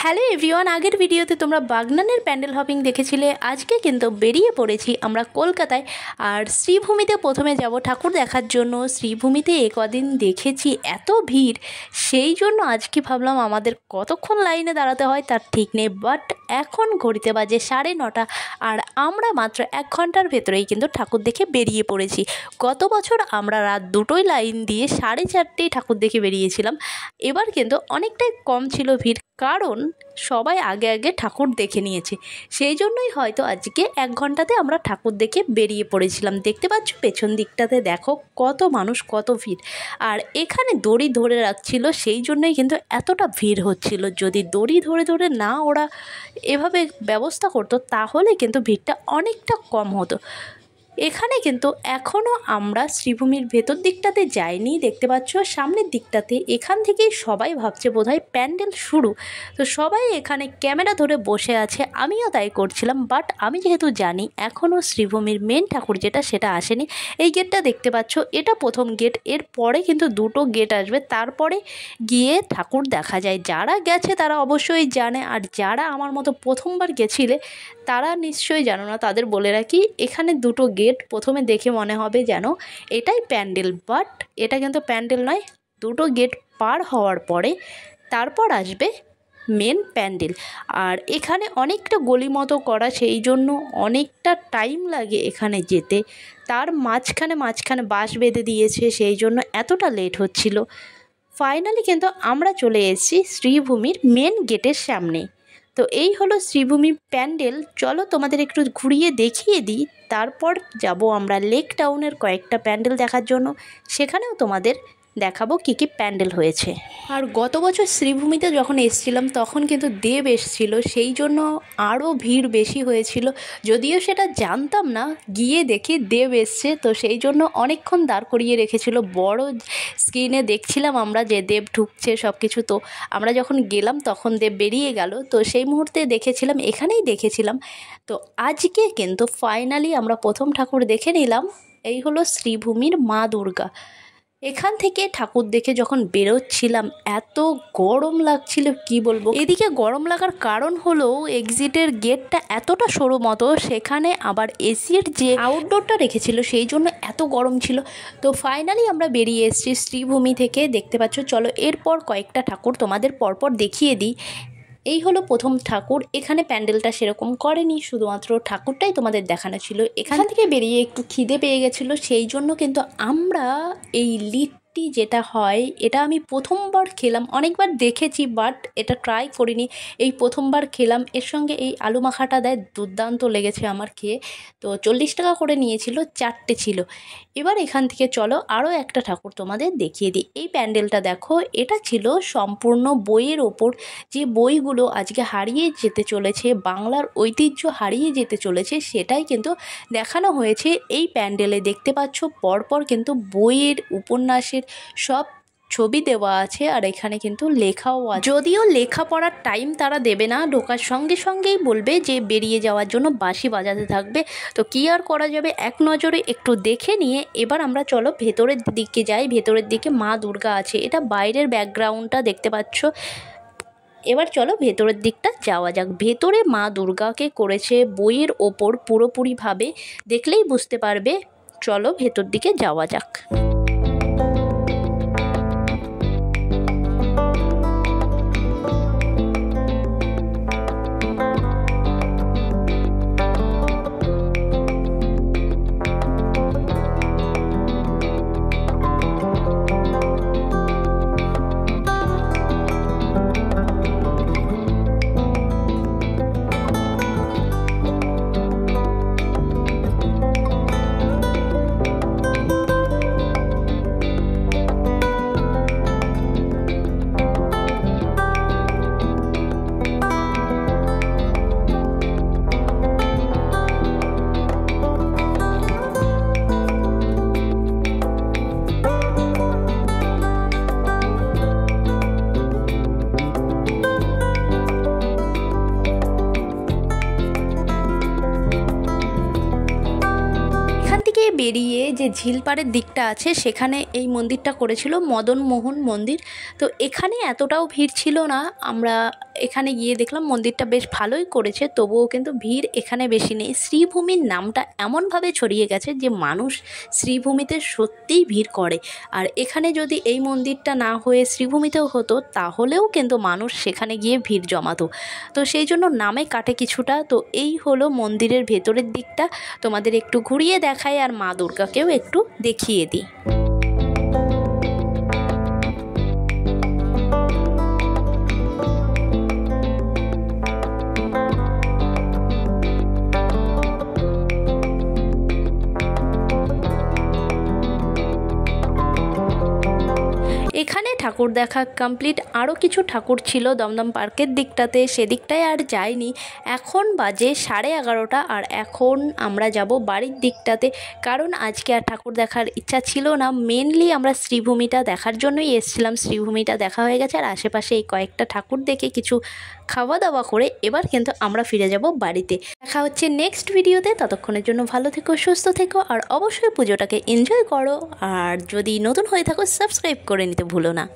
Hello everyone, আগের ভিডিওতে তোমরা বাগনানের প্যান্ডেল হপিং দেখেছিলে। আজকে কিন্তু বেরিয়ে পড়েছি আমরা কলকাতায়। আর শ্রীভূমিতে প্রথমে যাব ঠাকুর দেখার জন্য। শ্রীভূমিতে কদিন দেখেছি এত ভিড়, সেই জন্য আজকে ভাবলাম আমাদের কতক্ষণ লাইনে দাঁড়াতে হয় তার ঠিক নেই। বাট এখন ঘড়িতে বাজে 9:30 আর আমরা মাত্র 1 ঘন্টার ভেতরেই কিন্তু ঠাকুর দেখে বেরিয়ে পড়েছি। গত বছর আমরা রাত 2টোয় লাইন দিয়ে 4:30 ঠাকুর দেখে বেরিয়েছিলাম। এবার কিন্তু অনেকটাই কম ছিল ভিড়, কারণ সবাই আগে আগে ঠাকুর দেখে নিয়েছে। সেই জন্যই হয়তো আজকে 1 ঘন্টাতে আমরা ঠাকুর দেখে বেরিয়ে পড়েছিলাম। দেখতে পাচ্ছ পেছন দিকটাতে দেখো কত মানুষ, কত ভিড়। আর এখানে দড়ি ধরে রাখছিল, সেই জন্যই কিন্তু এতটা ভিড় হচ্ছিল। যদি দড়ি ধরে ধরে না ওরা এভাবে ব্যবস্থা করতো তাহলে কিন্তু ভিড়টা অনেকটা কম হতো। এখানে কিন্তু এখনও আমরা শ্রীভূমির ভেতর দিকটাতে যাইনি। দেখতে পাচ্ছ সামনের দিকটাতে, এখান থেকেই সবাই ভাবছে বোধহয় প্যান্ডেল শুরু। তো সবাই এখানে ক্যামেরা ধরে বসে আছে, আমিও তাই করছিলাম। বাট আমি যেহেতু জানি এখনও শ্রীভূমির মেন ঠাকুর যেটা সেটা আসেনি। এই গেটটা দেখতে পাচ্ছ, এটা প্রথম গেট। এর পরে কিন্তু 2টো গেট আসবে, তারপরে গিয়ে ঠাকুর দেখা যায়। যারা গেছে তারা অবশ্যই জানে, আর যারা আমার মতো প্রথমবার গেছিলে তারা নিশ্চয়ই জানো না। তাদের বলে রাখি, এখানে 2টো গেট। প্রথমে দেখে মনে হবে যেন এটাই প্যান্ডেল, বাট এটা কিন্তু প্যান্ডেল নয়। 2টো গেট পার হওয়ার পরে তারপর আসবে মেন প্যান্ডেল। আর এখানে অনেকটা গলি মতো করা, সেই জন্য অনেকটা টাইম লাগে এখানে যেতে। তার মাঝখানে বাঁশ বেঁধে দিয়েছে, সেই জন্য এতটা লেট হচ্ছিল। ফাইনালি কিন্তু আমরা চলে এসেছি শ্রীভূমির মেন গেটের সামনে। তো এই হলো শ্রীভূমি প্যান্ডেল। চলো তোমাদের একটু ঘুরিয়ে দেখিয়ে দিই, তারপর যাব আমরা লেক টাউনের কয়েকটা প্যান্ডেল দেখার জন্য। সেখানেও তোমাদের দেখাবো কী কী প্যান্ডেল হয়েছে। আর গত বছর শ্রীভূমিতে যখন এসেছিলাম তখন কিন্তু দেব এসেছিল, সেই জন্য আরও ভিড় বেশি হয়েছিল। যদিও সেটা জানতাম না, গিয়ে দেখি দেব এসছে, তো সেই জন্য অনেকক্ষণ দাঁড় করিয়ে রেখেছিল। বড় স্ক্রিনে দেখছিলাম আমরা যে দেব ঢুকছে সব কিছু। তো আমরা যখন গেলাম তখন দেব বেরিয়ে গেল, তো সেই মুহূর্তে দেখেছিলাম, এখানেই দেখেছিলাম। তো আজকে কিন্তু ফাইনালি আমরা প্রথম ঠাকুর দেখে নিলাম। এই হলো শ্রীভূমির মা দুর্গা। এখান থেকে ঠাকুর দেখে যখন বেরোচ্ছিলাম এত গরম লাগছিল কি বলবো। এদিকে গরম লাগার কারণ হলো এক্সিটের গেটটা এতটা সরু মতো, সেখানে আবার এসির যে আউটডোরটা রেখেছিল সেই জন্য এত গরম ছিল। তো ফাইনালি আমরা বেরিয়ে এসেছি শ্রীভূমি থেকে। দেখতে পাচ্ছ, চলো এরপর কয়েকটা ঠাকুর তোমাদের পরপর দেখিয়ে দিই। এই হলো প্রথম ঠাকুর। এখানে প্যান্ডেলটা সেরকম করেনি, শুধুমাত্র ঠাকুরটাই তোমাদের দেখানো ছিল। এখান থেকে বেরিয়ে একটু খিদে পেয়ে গেছিলো, সেই জন্য কিন্তু আমরা এই লিট্টি যেটা হয় এটা আমি প্রথমবার খেলাম। অনেকবার দেখেছি বাট এটা ট্রাই করিনি, এই প্রথমবার খেলাম। এর সঙ্গে এই আলু মাখাটা দেয়, দুর্দান্ত লেগেছে আমার খেয়ে। তো 40 টাকা করে নিয়েছিল, 4টে ছিল। এবার এখান থেকে চলো আরও একটা ঠাকুর তোমাদের দেখিয়ে দিই। এই প্যান্ডেলটা দেখো, এটা ছিল সম্পূর্ণ বইয়ের ওপর। যে বইগুলো আজকে হারিয়ে যেতে চলেছে, বাংলার ঐতিহ্য হারিয়ে যেতে চলেছে, সেটাই কিন্তু দেখানো হয়েছে এই প্যান্ডেলে। দেখতে পাচ্ছ পরপর কিন্তু বইয়ের, উপন্যাসের সব ছবি দেওয়া আছে। আর এখানে কিন্তু লেখাও আছে, যদিও লেখাপড়ার টাইম তারা দেবে না, ঢোকার সঙ্গে সঙ্গেই বলবে যে বেরিয়ে যাওয়ার জন্য বাঁশি বাজাতে থাকবে। তো কী আর করা যাবে, এক নজরে একটু দেখে নিয়ে এবার আমরা চলো ভেতরের দিকে যাই। ভেতরের দিকে মা দুর্গা আছে, এটা বাইরের ব্যাকগ্রাউন্ডটা দেখতে পাচ্ছ। এবার চলো ভেতরের দিকটা যাওয়া যাক। ভেতরে মা দুর্গাকে করেছে বইয়ের ওপর পুরোপুরিভাবে, দেখলেই বুঝতে পারবে। চলো ভেতর দিকে যাওয়া যাক। বেরিয়ে যে ঝিলপাড়ের দিকটা আছে সেখানে এই মন্দিরটা করেছিল মদন মোহন মন্দির। তো এখানে এতটাও ভিড় ছিল না, আমরা এখানে গিয়ে দেখলাম মন্দিরটা বেশ ভালোই করেছে, তবুও কিন্তু ভিড় এখানে বেশি নেই। শ্রীভূমির নামটা এমনভাবে ছড়িয়ে গেছে যে মানুষ শ্রীভূমিতে সত্যিই ভিড় করে। আর এখানে যদি এই মন্দিরটা না হয়ে শ্রীভূমিতেও হতো তাহলেও কিন্তু মানুষ সেখানে গিয়ে ভিড় জমাতো। তো সেই জন্য নামে কাটে কিছুটা। তো এই হলো মন্দিরের ভেতরের দিকটা, তোমাদের একটু ঘুরিয়ে দেখাই আর মা দুর্গাকেও একটু দেখিয়ে দিই। এখানে ঠাকুর দেখা কমপ্লিট। আরও কিছু ঠাকুর ছিল দমদম পার্কের দিকটাতে, সেদিকটায় আর যাইনি। এখন বাজে 11:30 আর এখন আমরা যাব বাড়ির দিকটাতে, কারণ আজকে আর ঠাকুর দেখার ইচ্ছা ছিল না। মেনলি আমরা শ্রীভূমিটা দেখার জন্যই এসেছিলাম। শ্রীভূমিটা দেখা হয়ে গেছে আর আশেপাশে এই কয়েকটা ঠাকুর দেখে কিছু খাওয়া দাওয়া করে এবার কিন্তু আমরা ফিরে যাব বাড়িতে। দেখা হচ্ছে নেক্সট ভিডিওতে। ততক্ষণের জন্য ভালো থেকো, সুস্থ থেকো আর অবশ্যই পুজোটাকে এনজয় করো। আর যদি নতুন হয়ে থাকো সাবস্ক্রাইব করে নিতে ভুলো না।